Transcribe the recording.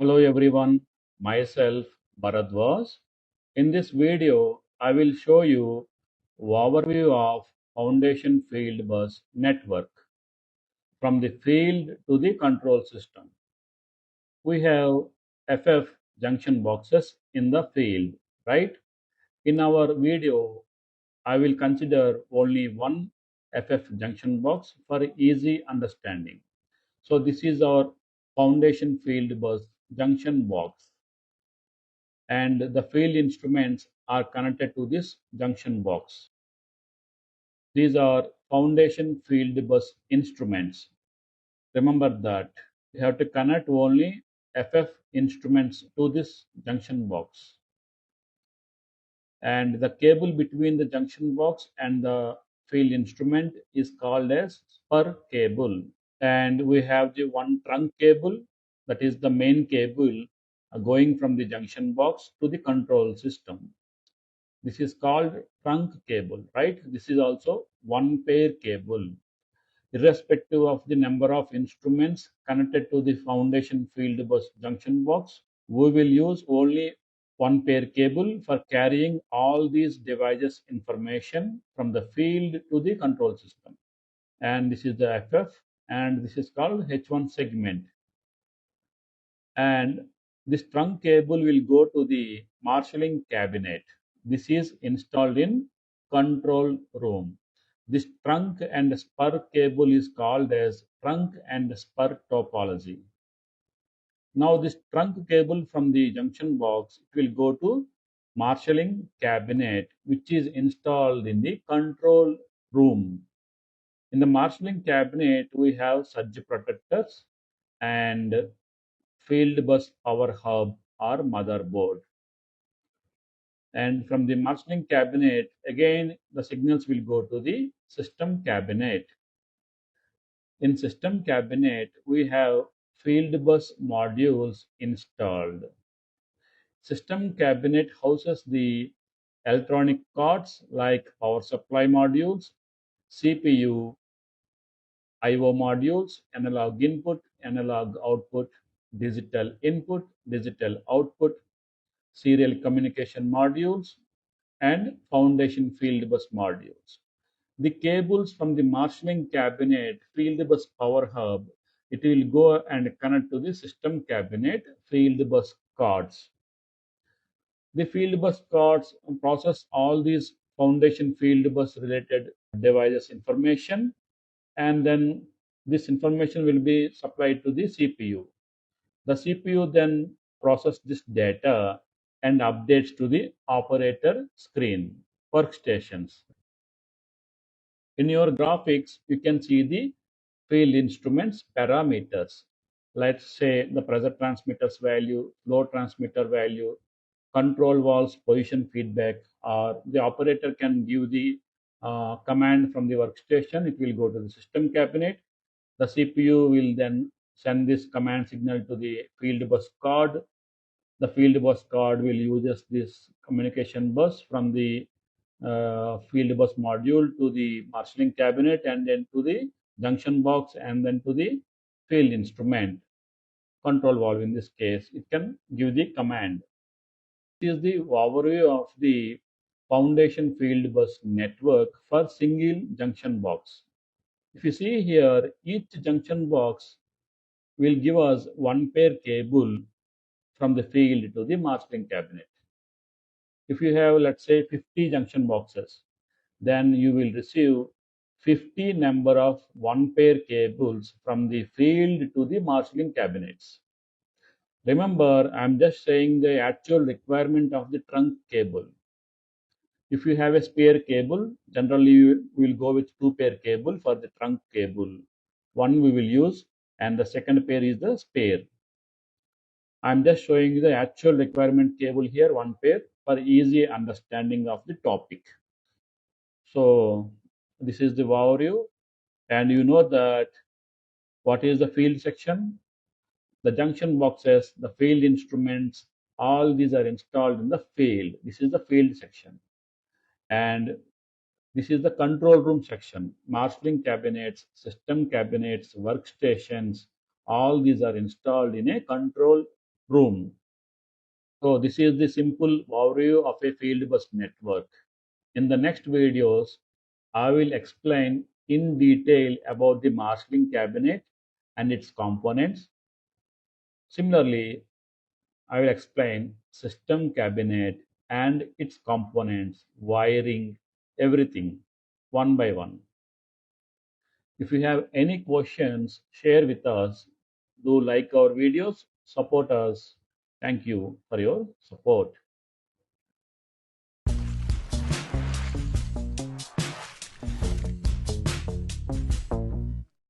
Hello everyone, myself Bharadwaj. In this video, I will show you overview of Foundation Fieldbus network from the field to the control system. We have FF junction boxes in the field, right? In our video, I will consider only one FF junction box for easy understanding. So this is our Foundation Fieldbus junction box, and the field instruments are connected to this junction box. These are Foundation Fieldbus instruments. Remember that you have to connect only FF instruments to this junction box. And the cable between the junction box and the field instrument is called as spur cable. And we have the one trunk cable, that is the main cable going from the junction box to the control system. This is called trunk cable, right? This is also one pair cable. Irrespective of the number of instruments connected to the Foundation Fieldbus junction box, we will use only one pair cable for carrying all these devices information from the field to the control system. And this is the FF, and this is called H1 segment. And this trunk cable will go to the marshalling cabinet. This is installed in control room. This trunk and spur cable is called as trunk and spur topology. Now this trunk cable from the junction box, it will go to marshalling cabinet, which is installed in the control room. In the marshalling cabinet, we have surge protectors and Fieldbus power hub or motherboard. And from the marshalling cabinet, again, the signals will go to the system cabinet. In system cabinet, we have Fieldbus modules installed. System cabinet houses the electronic cards like power supply modules, CPU, I/O modules, analog input, analog output, digital input, digital output, serial communication modules, and Foundation Fieldbus modules. The cables from the marshalling cabinet Fieldbus power hub, it will go and connect to the system cabinet Fieldbus cards. The Fieldbus cards process all these Foundation Fieldbus related devices information, and then this information will be supplied to the CPU. The CPU then processes this data and updates to the operator screen, workstations. In your graphics, you can see the field instruments parameters. Let's say the pressure transmitter's value, flow transmitter value, control valves position feedback, or the operator can give the command from the workstation. It will go to the system cabinet. The CPU will then send this command signal to the field bus card. The field bus card will use this communication bus from the field bus module to the marshalling cabinet, and then to the junction box, and then to the field instrument control valve. In this case, it can give the command. This is the overview of the Foundation Fieldbus network for single junction box. If you see here, each junction box will give us one pair cable from the field to the marshalling cabinet. If you have, let's say, 50 junction boxes, then you will receive 50 number of one pair cables from the field to the marshalling cabinets. Remember, I'm just saying the actual requirement of the trunk cable. If you have a spare cable, generally you will go with two pair cable for the trunk cable. One we will use, and the second pair is the spare. I'm just showing you the actual requirement cable here, one pair, for easy understanding of the topic. So this is the overview, and you know that what is the field section? The junction boxes, the field instruments, all these are installed in the field. This is the field section. And this is the control room section. Marshalling cabinets, system cabinets, workstations, all these are installed in a control room. So this is the simple overview of a field bus network. In the next videos, I will explain in detail about the marshalling cabinet and its components. Similarly, I will explain system cabinet and its components, wiring, everything one by one. If you have any questions, share with us. Do like our videos, support us. Thank you for your support.